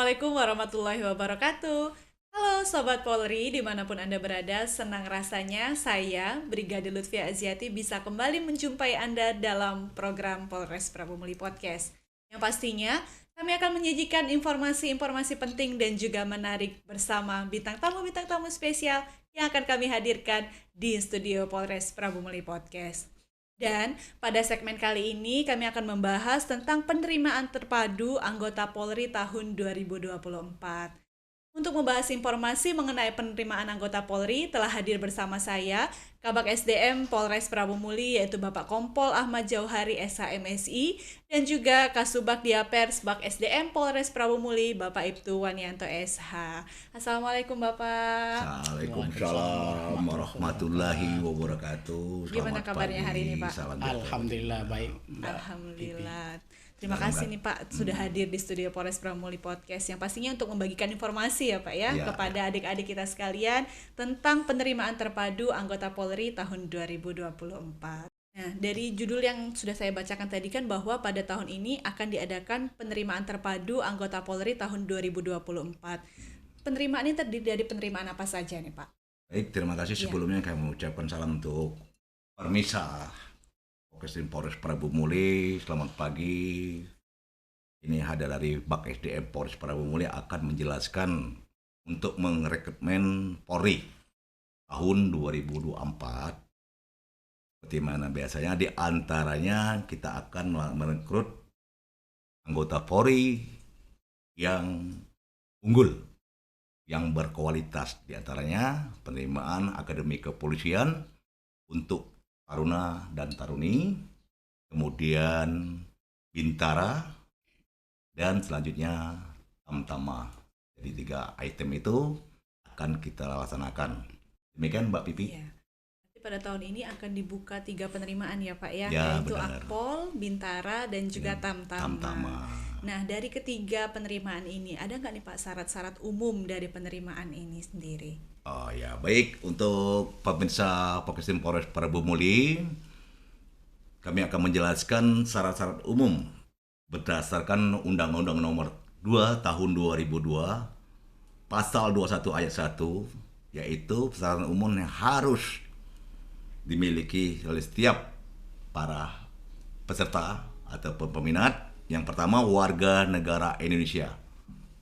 Assalamualaikum warahmatullahi wabarakatuh. Halo Sobat Polri, dimanapun Anda berada, senang rasanya saya, Brigadir Lutfia Aziati, bisa kembali menjumpai Anda dalam program Polres Prabu Muli Podcast. Yang pastinya, kami akan menyajikan informasi-informasi penting dan juga menarik bersama bintang tamu spesial yang akan kami hadirkan di studio Polres Prabu Muli Podcast. Dan pada segmen kali ini kami akan membahas tentang penerimaan terpadu anggota Polri tahun 2024. Untuk membahas informasi mengenai penerimaan anggota Polri telah hadir bersama saya Kabak SDM Polres Prabu Muli yaitu Bapak Kompol Ahmad Jauhari SHMSI dan juga Kasubag Diapers Bak SDM Polres Prabu Muli Bapak Ibtu Wanianto SH. Assalamualaikum Bapak. Waalaikumsalam warahmatullahi wabarakatuh. Gimana Selamat kabarnya pagi, hari ini, Pak? salam sejahtera. Alhamdulillah baik, Mbak Alhamdulillah. Terima kasih nih Pak sudah hadir di studio Polres Prabu Muli Podcast yang pastinya untuk membagikan informasi ya Pak ya Ya. kepada adik-adik kita sekalian tentang penerimaan terpadu anggota Polri tahun 2024. Nah, dari judul yang sudah saya bacakan tadi kan bahwa pada tahun ini akan diadakan penerimaan terpadu anggota Polri tahun 2024. Penerimaan ini terdiri dari penerimaan apa saja nih Pak? Baik, terima kasih sebelumnya kami mengucapkan salam untuk Permisa Okestin Polres Prabu Muli. Selamat pagi. Ini hadir dari Bak SDM Polres Prabu Muli akan menjelaskan untuk merekrutmen Polri tahun 2024. Seperti mana biasanya di antaranya kita akan merekrut anggota Polri yang unggul, yang berkualitas, di antaranya penerimaan Akademi Kepolisian untuk Taruna dan Taruni, kemudian Bintara, dan selanjutnya Tamtama. Jadi 3 item itu akan kita laksanakan. Demikian Mbak Pipi. Iya. Nanti pada tahun ini akan dibuka 3 penerimaan ya Pak ya, Ya, yaitu benar. Akpol, Bintara, dan juga Tamtama. Tamtama. Nah, dari ketiga penerimaan ini, ada nggak nih Pak syarat-syarat umum dari penerimaan ini sendiri? Oh ya, baik, untuk pemirsa Pokestin Polres Prabu Muli, kami akan menjelaskan syarat-syarat umum berdasarkan Undang-Undang Nomor 2 Tahun 2002, Pasal 21 Ayat 1, yaitu syarat umum yang harus dimiliki oleh setiap para peserta atau peminat. Yang pertama, warga negara Indonesia,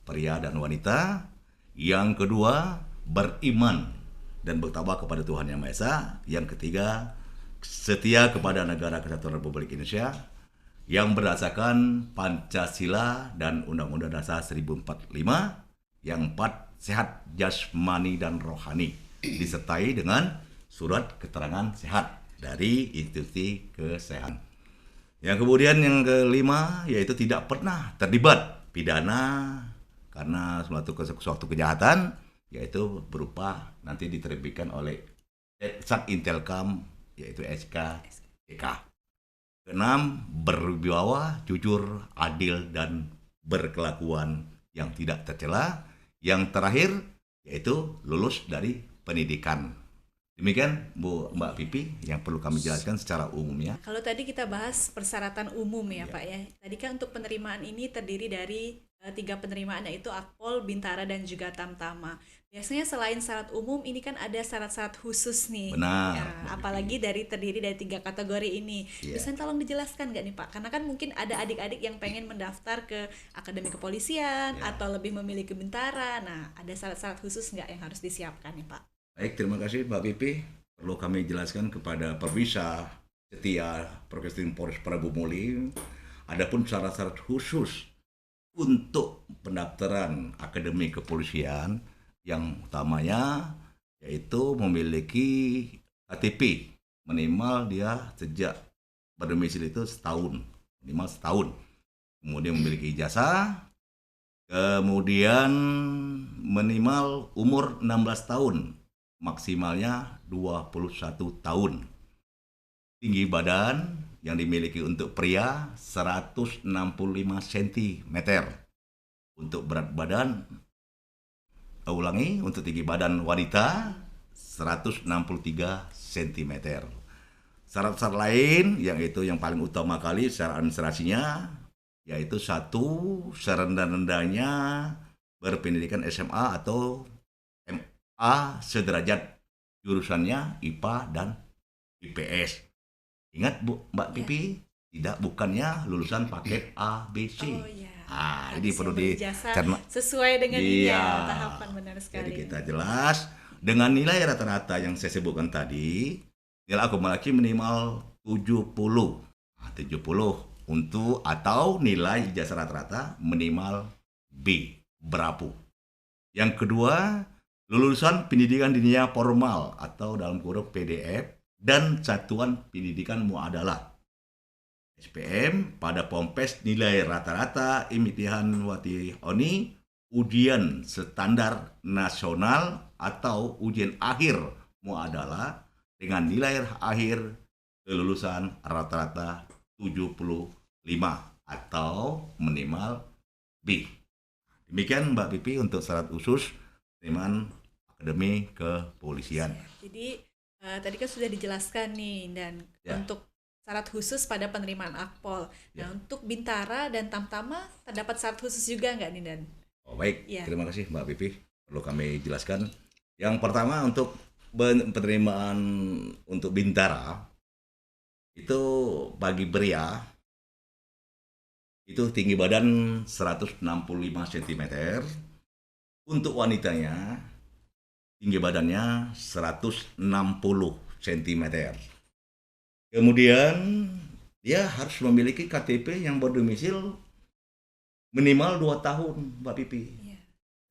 pria dan wanita. Yang kedua, beriman dan bertakwa kepada Tuhan Yang Maha Esa. Yang ketiga, setia kepada negara Kesatuan Republik Indonesia yang berdasarkan Pancasila dan Undang-Undang Dasar 1045. Yang empat, sehat jasmani dan rohani, disertai dengan surat keterangan sehat dari institusi kesehatan. Yang kemudian yang kelima, yaitu tidak pernah terlibat pidana karena suatu kejahatan, yaitu berupa nanti diterbitkan oleh Satintelkam, yaitu SK. Keenam, berwibawa, jujur, adil, dan berkelakuan yang tidak tercela. Yang terakhir, yaitu lulus dari pendidikan. Demikian Mbak Pipi yang perlu kami jelaskan secara umumnya. Kalau tadi kita bahas persyaratan umum ya Pak ya. Tadi kan untuk penerimaan ini terdiri dari 3 penerimaan yaitu Akpol, Bintara, dan juga Tamtama. Biasanya selain syarat umum ini kan ada syarat-syarat khusus nih. Benar, Ya, Mbak apalagi terdiri dari 3 kategori ini. Iya. Bisa tolong dijelaskan nggak nih Pak? Karena kan mungkin ada adik-adik yang pengen mendaftar ke Akademi Kepolisian atau lebih memilih ke Bintara. Nah, ada syarat-syarat khusus nggak yang harus disiapkan nih Pak? Baik, terima kasih Mbak Pipi. Perlu kami jelaskan kepada pemirsa setia Pokestin Polres Prabu Muli, adapun syarat-syarat khusus untuk pendaftaran Akademi Kepolisian yang utamanya yaitu memiliki KTP minimal dia sejak berdomisili itu minimal setahun, kemudian memiliki ijazah, kemudian minimal umur 16 tahun, maksimalnya 21 tahun. Tinggi badan yang dimiliki untuk pria 165 cm. Untuk berat badan, untuk tinggi badan wanita 163 cm. Syarat-syarat lain yang paling utama kali secara administrasinya, yaitu satu, serendah-rendahnya berpendidikan SMA atau MA sederajat, jurusannya IPA dan IPS. Ingat Mbak Ya. Pipi, bukannya lulusan paket A, B, C. Oh ya. Ini Harus perlu yang berjasa dicerna. sesuai dengan Iya. tahapan, benar Jadi sekali. kita jelas dengan nilai rata-rata yang saya sebutkan tadi, nilai akumulasi minimal 70. 70 untuk atau nilai ijazah rata-rata minimal B, berapu. Yang kedua, lulusan pendidikan dinia formal atau dalam kurung PDF dan satuan pendidikan muadalah. SPM pada Pompes nilai rata-rata imitihan wati oni ujian standar nasional atau ujian akhir muadalah dengan nilai akhir kelulusan rata-rata 75 atau minimal B. Demikian Mbak Pipi untuk syarat khusus penerimaan akademi kepolisian. Jadi tadi kan sudah dijelaskan nih, dan Ya. untuk syarat khusus pada penerimaan Akpol. Ya. Nah, untuk Bintara dan Tamtama terdapat syarat khusus juga nggak nih, Dan? Oh, baik, Ya. terima kasih Mbak Pipi. Perlu kami jelaskan. Yang pertama untuk penerimaan untuk Bintara itu bagi pria itu tinggi badan 165 cm. Untuk wanitanya tinggi badannya 160 cm. Kemudian dia harus memiliki KTP yang berdomisil minimal 2 tahun, Mbak Pipi. Iya.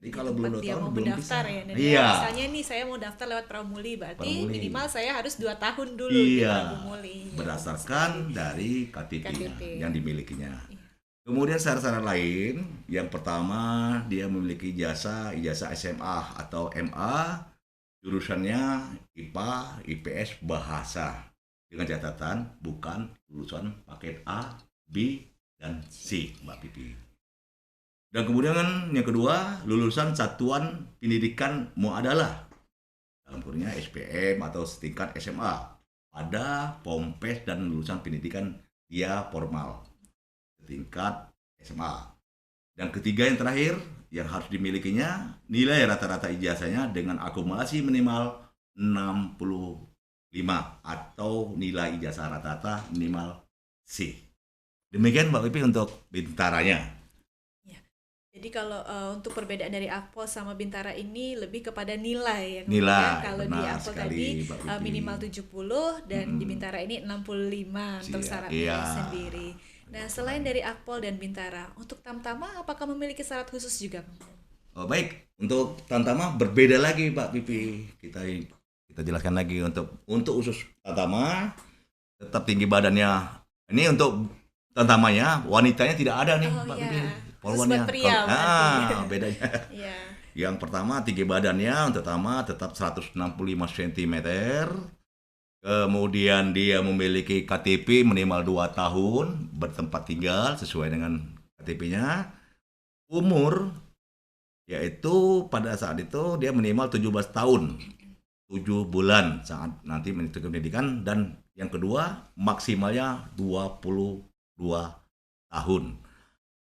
Jadi kalau Tempat belum 2 dia tahun mau belum mendaftar bisa. ya, Dan. Iya. Misalnya nih saya mau daftar lewat Pramuli, berarti Pramuli. minimal saya harus 2 tahun dulu di Iya. Pramuli. Berdasarkan dari KTP-nya KTP. yang dimilikinya. Iya. Kemudian syarat-syarat lain, yang pertama dia memiliki ijazah SMA atau MA, jurusannya IPA, IPS, bahasa. Dengan catatan bukan lulusan paket A, B, dan C, Mbak Pipi. Dan kemudian yang kedua, lulusan satuan pendidikan muadalah, dalam kurungnya SPM atau setingkat SMA, pada Pompes dan lulusan pendidikan dia formal tingkat SMA. Dan ketiga yang terakhir yang harus dimilikinya nilai rata-rata ijazahnya dengan akumulasi minimal 65 atau nilai ijazah rata-rata minimal C. Demikian Mbak Pipi untuk Bintaranya. Jadi kalau untuk perbedaan dari Akpol sama Bintara ini lebih kepada nilai ya. Nilai, Kalau di benar Akpol sekali, tadi Mbak Pipi. minimal 70 dan di Bintara ini 65 untuk Iya, syaratnya iya. sendiri. Nah, selain dari Akpol dan Bintara, untuk Tamtama apakah memiliki syarat khusus juga? Oh, baik, untuk Tamtama berbeda lagi Mbak Pipi. Kita jelaskan lagi untuk usus Tamtama tetap tinggi badannya. Ini untuk Tamtamanya, wanitanya tidak ada nih Oh Mbak iya. Pipi. Khusus buat pria berarti. Bedanya. Iya. Yang pertama tinggi badannya untuk Tama tetap 165 cm. Kemudian dia memiliki KTP minimal 2 tahun bertempat tinggal sesuai dengan KTP-nya. Umur yaitu pada saat itu dia minimal 17 tahun. 7 bulan saat nanti menuntut pendidikan, dan yang kedua maksimalnya 22 tahun.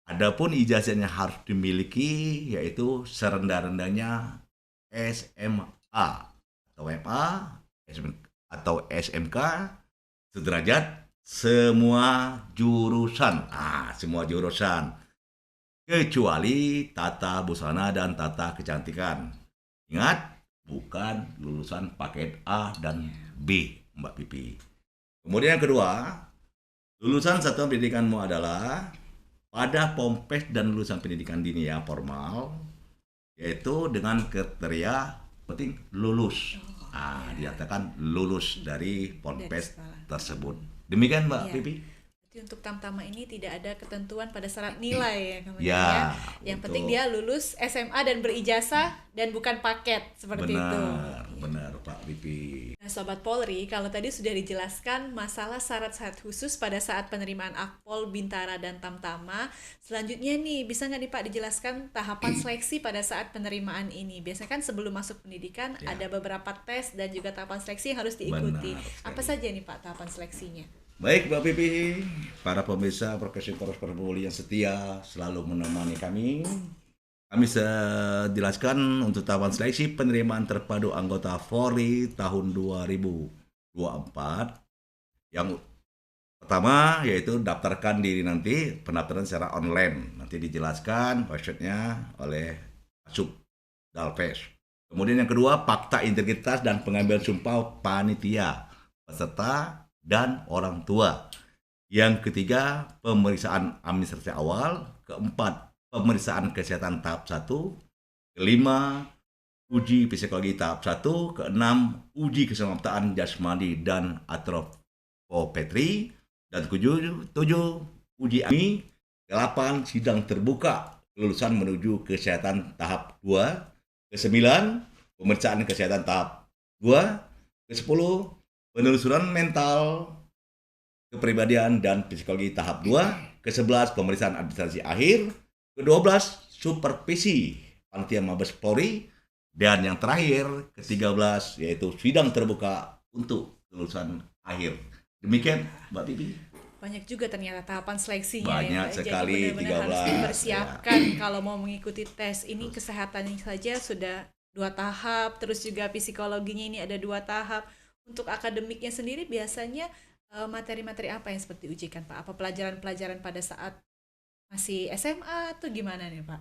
Adapun ijazahnya harus dimiliki yaitu serendah-rendahnya SMA atau MA atau SMK sederajat semua jurusan. Semua jurusan kecuali tata busana dan tata kecantikan. Ingat, bukan lulusan paket A dan B, Mbak Pipi. Kemudian yang kedua, lulusan satuan pendidikanmu adalah pada Pompes dan lulusan pendidikan dinia formal, yaitu dengan kriteria penting lulus. Dinyatakan lulus dari Pompes tersebut. Demikian Mbak Iya. Pipi. Jadi untuk Tamtama ini tidak ada ketentuan pada syarat nilai ya, kemudian Ya, ya. Yang penting dia lulus SMA dan berijazah dan bukan paket seperti itu. Benar Pak Pipi. Nah, Sobat Polri, kalau tadi sudah dijelaskan masalah syarat-syarat khusus pada saat penerimaan Akpol, Bintara, dan Tamtama, selanjutnya nih, bisa nggak nih Pak dijelaskan tahapan seleksi pada saat penerimaan ini? Biasanya kan sebelum masuk pendidikan Ya. ada beberapa tes dan juga tahapan seleksi yang harus diikuti. Benar sekali. Apa saja nih Pak tahapan seleksinya? Baik Mbak Pipi, para pemirsa Profesi Poros Perpuli yang setia selalu menemani kami Kami jelaskan untuk tahapan seleksi penerimaan terpadu anggota Polri tahun 2024. Yang pertama yaitu daftarkan diri nanti, pendaftaran secara online. Nanti dijelaskan websitenya oleh Asub Dalves. Kemudian yang kedua, fakta integritas dan pengambilan sumpah panitia, peserta, dan orang tua. Yang ketiga, pemeriksaan administrasi awal. Keempat, pemeriksaan kesehatan tahap 1. Kelima, uji psikologi tahap 1. Keenam, uji keselamatan jasmani dan antropometri. Dan tujuh, uji AMI. 8, sidang terbuka kelulusan menuju kesehatan tahap 2. Ke-9, pemeriksaan kesehatan tahap 2. Ke-10, penelusuran mental, kepribadian dan psikologi tahap 2. Ke-11, pemeriksaan administrasi akhir. Ke-12, supervisi panitia Mabes Polri. Dan yang terakhir, ke-13, yaitu sidang terbuka untuk kelulusan akhir. Demikian, Mbak Pipi. Banyak juga ternyata tahapan seleksinya. Banyak ya, sekali, jadi benar-benar harus 13. dipersiapkan kalau mau mengikuti tes ini. Kesehatannya saja sudah 2 tahap, terus juga psikologinya ini ada 2 tahap. Untuk akademiknya sendiri biasanya materi-materi apa yang seperti diujikan, Pak? Apa pelajaran-pelajaran pada saat masih SMA atau gimana nih, Pak?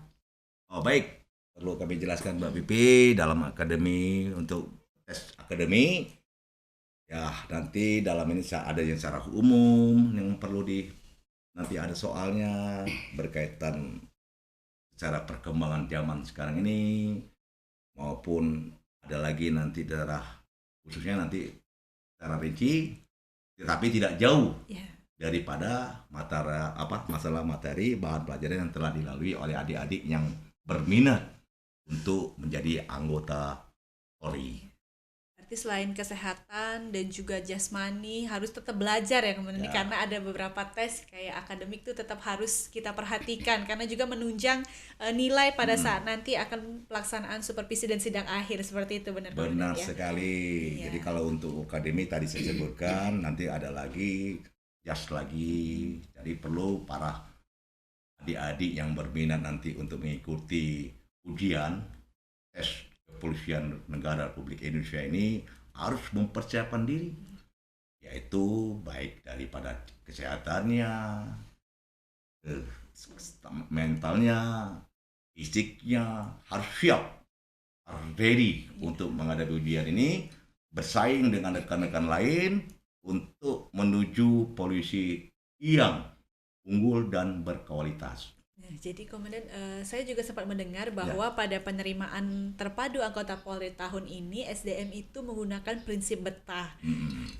Oh, baik. Perlu kami jelaskan, Mbak Pipi, dalam akademi, untuk tes akademi, ya nanti dalam ini ada yang secara umum yang perlu nanti ada soalnya berkaitan secara perkembangan zaman sekarang ini, maupun ada lagi nanti daerah khususnya nanti secara rinci, tetapi tidak jauh daripada masalah materi bahan pelajaran yang telah dilalui oleh adik-adik yang berminat untuk menjadi anggota Polri. Berarti selain kesehatan dan juga jasmani harus tetap belajar ya kemudian karena ada beberapa tes kayak akademik itu tetap harus kita perhatikan karena juga menunjang nilai pada saat nanti akan pelaksanaan supervisi dan sidang akhir, seperti itu, benar sekali. Jadi kalau untuk akademik tadi saya sebutkan, nanti ada lagi lagi. Jadi perlu para adik-adik yang berminat nanti untuk mengikuti ujian tes Kepolisian Negara Republik Indonesia ini harus mempersiapkan diri, yaitu baik daripada kesehatannya, mentalnya, fisiknya harus siap, harus ready untuk menghadapi ujian ini, bersaing dengan rekan-rekan lain untuk menuju polisi yang unggul dan berkualitas. Jadi kemudian saya juga sempat mendengar bahwa pada penerimaan terpadu anggota Polri tahun ini SDM itu menggunakan prinsip betah.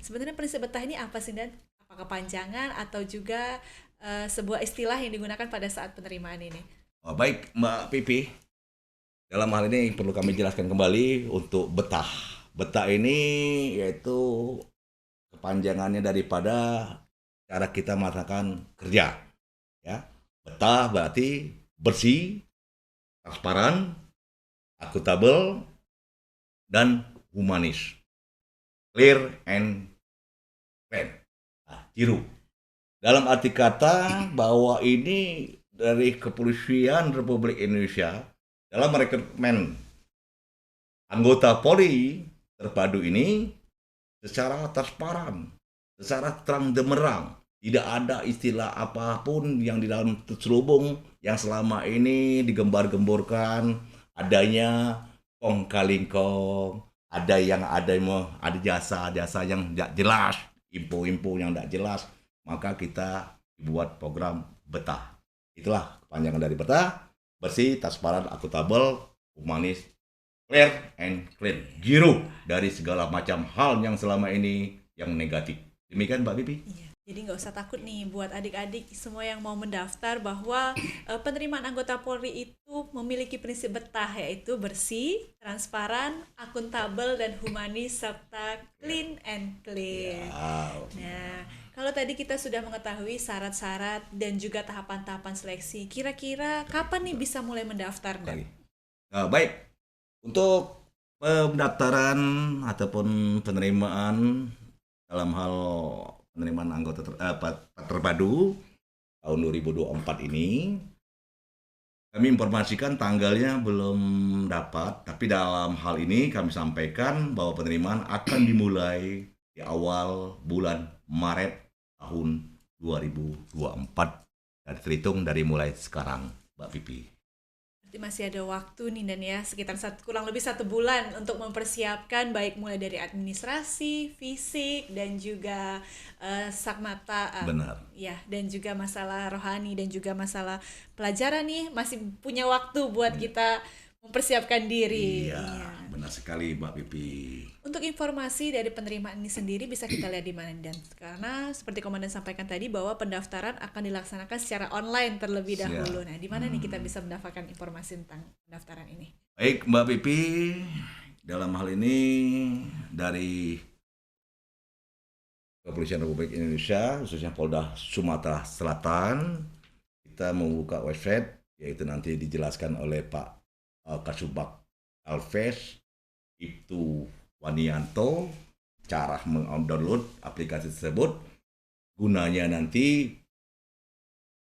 Sebenarnya prinsip betah ini apa sih, dan apakah kepanjangan atau juga sebuah istilah yang digunakan pada saat penerimaan ini? Oh, baik Mbak Pipi, dalam hal ini perlu kami jelaskan kembali untuk betah. Betah ini yaitu kepanjangannya daripada cara kita melaksanakan kerja, ya. Betah berarti bersih, transparan, akuntabel, dan humanis. Clear and clean. Jiru. Dalam arti kata bahwa ini dari Kepolisian Republik Indonesia dalam merekrutmen anggota Polri terpadu ini secara transparan, secara terang benderang. Tidak ada istilah apapun yang di dalam terselubung yang selama ini digembar-gemborkan adanya kong kali kong, ada jasa-jasa yang tidak jelas, info-info yang tidak jelas, maka kita buat program betah. Itulah kepanjangan dari betah: bersih, transparan, akuntabel, humanis, clear and clean, zero dari segala macam hal yang selama ini yang negatif. Demikian Mbak Bibi. Jadi nggak usah takut nih buat adik-adik semua yang mau mendaftar bahwa penerimaan anggota Polri itu memiliki prinsip betah, yaitu bersih, transparan, akuntabel, dan humanis, serta clean and clear. Nah, kalau tadi kita sudah mengetahui syarat-syarat dan juga tahapan-tahapan seleksi, kira-kira kapan nih bisa mulai mendaftar? Baik, untuk pendaftaran ataupun penerimaan dalam hal penerimaan anggota terpadu tahun 2024 ini, Kami informasikan tanggalnya belum dapat, tapi dalam hal ini kami sampaikan bahwa penerimaan akan dimulai di awal bulan Maret tahun 2024 dan terhitung dari mulai sekarang, Mbak Pipi. Berarti masih ada waktu nih Dan ya, sekitar kurang lebih 1 bulan untuk mempersiapkan baik mulai dari administrasi, fisik, dan juga sakmata, Benar. ya, dan juga masalah rohani dan juga masalah pelajaran nih masih punya waktu buat kita mempersiapkan diri. Iya, benar sekali Mbak Pipi. Untuk informasi dari penerimaan ini sendiri bisa kita lihat di mana Dan? Karena seperti Komandan sampaikan tadi bahwa pendaftaran akan dilaksanakan secara online terlebih dahulu. Nah, di mana nih kita bisa mendapatkan informasi tentang pendaftaran ini? Baik Mbak Pipi, dalam hal ini dari Kepolisian Republik Indonesia, khususnya Polda Sumatera Selatan, kita membuka website, yaitu nanti dijelaskan oleh Pak Kasubag Alves Ibtu Wanianto, cara mendownload aplikasi tersebut, gunanya nanti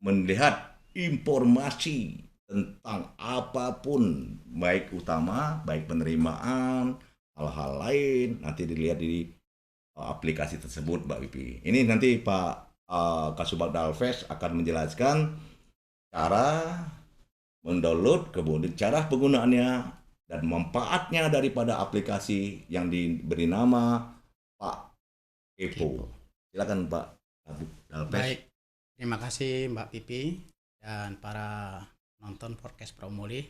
melihat informasi tentang apapun, baik utama, baik penerimaan, hal-hal lain, nanti dilihat di aplikasi tersebut, Mbak Pipi. Ini nanti Pak Kasubag Alves akan menjelaskan cara mendownload, kemudian cara penggunaannya, dan manfaatnya daripada aplikasi yang diberi nama Pak Kepo. Silakan Pak Alves. Baik, terima kasih Mbak Pipi dan para penonton podcast Promuli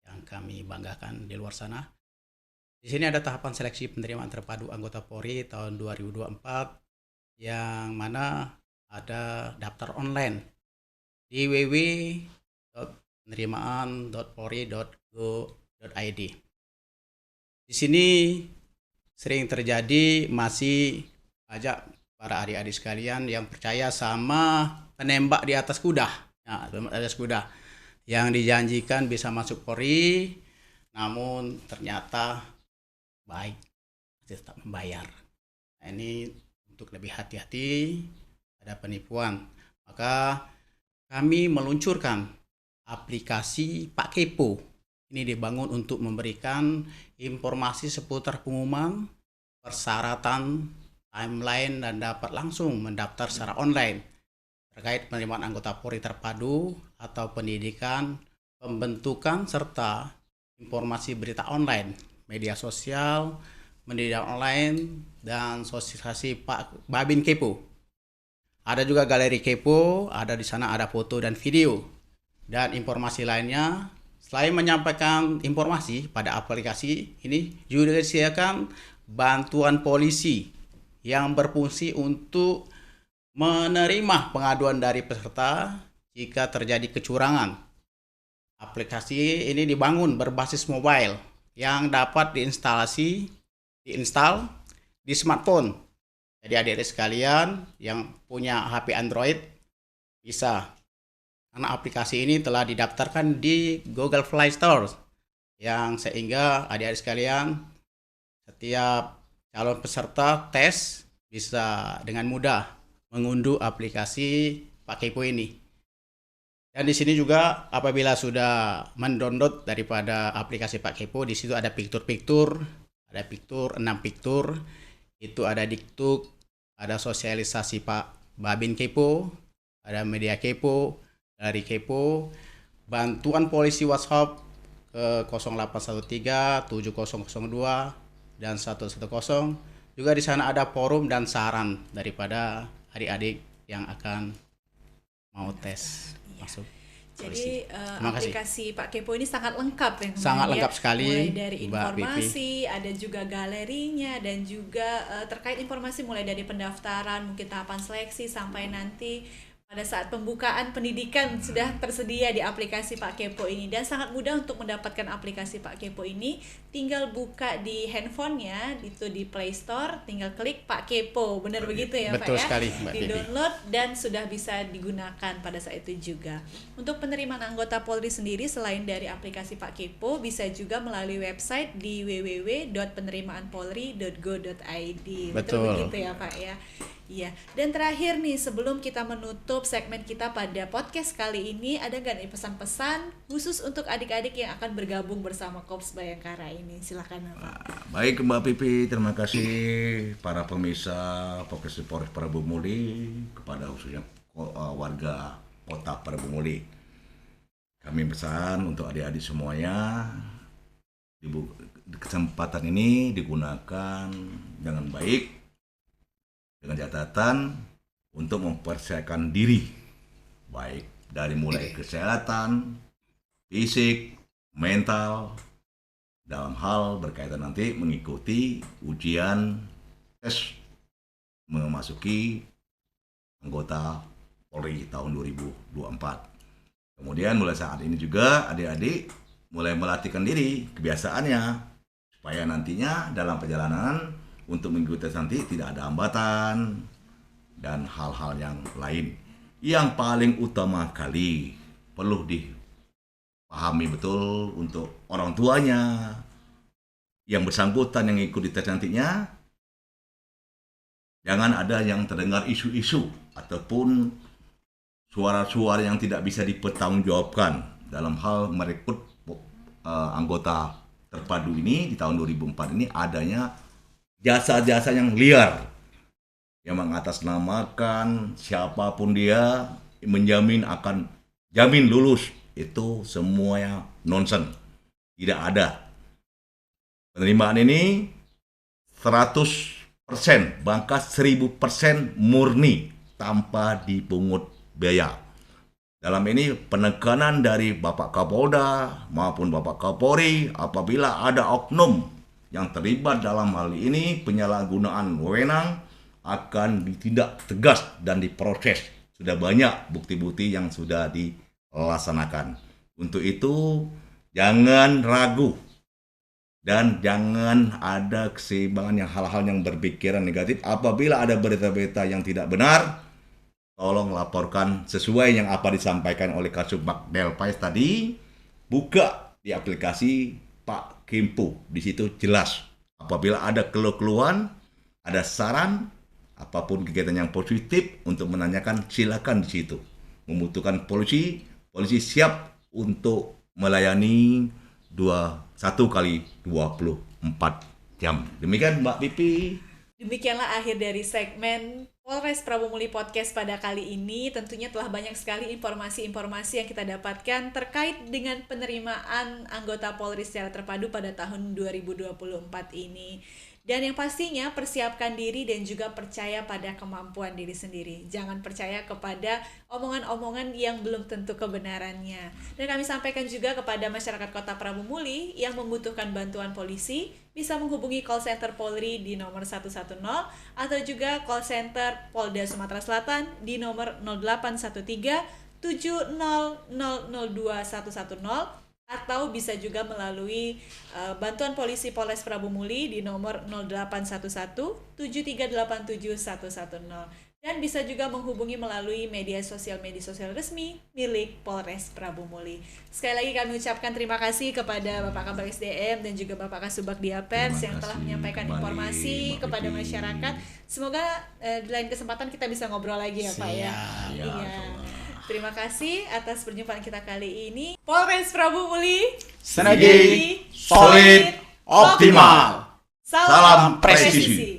yang kami banggakan di luar sana. Di sini ada tahapan seleksi penerimaan terpadu anggota Polri tahun 2024 yang mana ada daftar online di www.penerimaan.polri.go.id. Di sini sering terjadi masih banyak para adik-adik sekalian yang percaya sama penembak di atas kuda. Nah, penembak di atas kuda yang dijanjikan bisa masuk Polri, namun ternyata baik tetap membayar. Nah, ini untuk lebih hati-hati ada penipuan. Maka kami meluncurkan aplikasi Pak Kepo. Ini dibangun untuk memberikan informasi seputar pengumuman, persyaratan, timeline, dan dapat langsung mendaftar secara online terkait penerimaan anggota Polri terpadu atau pendidikan, pembentukan, serta informasi berita online, media sosial, pendidikan online, dan sosialisasi Pak Babin Kepo. Ada juga galeri Kepo, ada di sana ada foto dan video. Dan informasi lainnya, selain menyampaikan informasi pada aplikasi ini, juga disediakan bantuan polisi yang berfungsi untuk menerima pengaduan dari peserta jika terjadi kecurangan. Aplikasi ini dibangun berbasis mobile yang dapat diinstal di smartphone. Jadi adik-adik sekalian yang punya HP Android bisa, karena aplikasi ini telah didaftarkan di Google Play Store, yang sehingga adik-adik sekalian setiap calon peserta tes bisa dengan mudah mengunduh aplikasi Pak Kepo ini. Dan di sini juga apabila sudah mendownload daripada aplikasi Pak Kepo, di situ ada piktur-piktur, ada piktur 6 piktur, itu ada diktuk, ada sosialisasi Pak Babin Kepo, ada media Kepo, dari Kepo, bantuan polisi WhatsApp ke 0813 7002 dan 110. Juga di sana ada forum dan saran daripada adik-adik yang akan mau tes masuk. Jadi aplikasi Pak Kepo ini sangat lengkap ya. Sangat lengkap sekali. Mulai dari informasi, ada juga galerinya, dan juga terkait informasi mulai dari pendaftaran, mungkin tahapan seleksi, sampai nanti pada saat pembukaan pendidikan sudah tersedia di aplikasi Pak Kepo ini. Dan sangat mudah untuk mendapatkan aplikasi Pak Kepo ini, tinggal buka di handphonenya, itu di Play Store, tinggal klik Pak Kepo, benar begitu ya Betul Pak ya? sekali, Mbak di download dan sudah bisa digunakan pada saat itu juga. Untuk penerimaan anggota Polri sendiri, selain dari aplikasi Pak Kepo, bisa juga melalui website di www.penerimaanpolri.go.id. Betul begitu ya Pak ya. Iya, dan terakhir nih sebelum kita menutup segmen kita pada podcast kali ini, ada nggak nih pesan-pesan khusus untuk adik-adik yang akan bergabung bersama Korps Bayangkara ini? Silakan Bapak. Baik Mbak Pipi, terima kasih para pemirsa podcast Polres Parabumuli, kepada khususnya warga kota Parabumuli. Kami pesan untuk adik-adik semuanya, kesempatan ini digunakan dengan baik, dengan catatan untuk mempersiapkan diri, baik dari mulai kesehatan, fisik, mental, dalam hal berkaitan nanti mengikuti ujian tes memasuki anggota Polri tahun 2024. Kemudian mulai saat ini juga adik-adik mulai melatihkan diri kebiasaannya supaya nantinya dalam perjalanan untuk mengikuti tes nanti tidak ada hambatan dan hal-hal yang lain. Yang paling utama kali perlu dipahami betul untuk orang tuanya yang bersangkutan yang ikuti tes nantinya, jangan ada yang terdengar isu-isu ataupun suara-suara yang tidak bisa dipertanggungjawabkan dalam hal merekrut anggota terpadu ini di tahun 2004 ini. Adanya jasa-jasa yang liar yang mengatasnamakan siapapun dia menjamin akan jamin lulus, itu semuanya nonsen. Tidak ada. Penerimaan ini 100%, bahkan 1000% murni tanpa dipungut biaya. Dalam ini penekanan dari Bapak Kapolda maupun Bapak Kapolri apabila ada oknum yang terlibat dalam hal ini penyalahgunaan wewenang akan ditindak tegas dan diproses. Sudah banyak bukti-bukti yang sudah dilaksanakan. Untuk itu jangan ragu dan jangan ada keseimbangan yang hal-hal yang berpikiran negatif. Apabila ada berita-berita yang tidak benar, tolong laporkan sesuai yang apa disampaikan oleh Kasubag Delpais tadi. Buka di aplikasi Pak Kimpu, di situ jelas. Apabila ada keluhan, ada saran, apapun kegiatan yang positif untuk menanyakan, silakan di situ. Membutuhkan polisi siap untuk melayani 1 kali 24 jam. Demikian Mbak Pipi. Demikianlah akhir dari segmen Polres Prabumuli Podcast pada kali ini. Tentunya telah banyak sekali informasi-informasi yang kita dapatkan terkait dengan penerimaan anggota Polri secara terpadu pada tahun 2024 ini. Dan yang pastinya persiapkan diri dan juga percaya pada kemampuan diri sendiri. Jangan percaya kepada omongan-omongan yang belum tentu kebenarannya. Dan kami sampaikan juga kepada masyarakat Kota Prabumuli yang membutuhkan bantuan polisi, bisa menghubungi call center Polri di nomor 110 atau juga call center Polda Sumatera Selatan di nomor 0813 70002110, atau bisa juga melalui bantuan polisi Polres Prabumuli di nomor 0811 7387110, dan bisa juga menghubungi melalui media sosial resmi milik Polres Prabumuli. Sekali lagi kami ucapkan terima kasih kepada Bapak Kabag SDM dan juga Bapak Kasubag Diapers yang telah menyampaikan informasi kepada masyarakat. Semoga di lain kesempatan kita bisa ngobrol lagi ya Pak ya. Iya. Terima kasih atas perjumpaan kita kali ini. Polres Prabumuli, sinergi solid optimal. Salam presisi.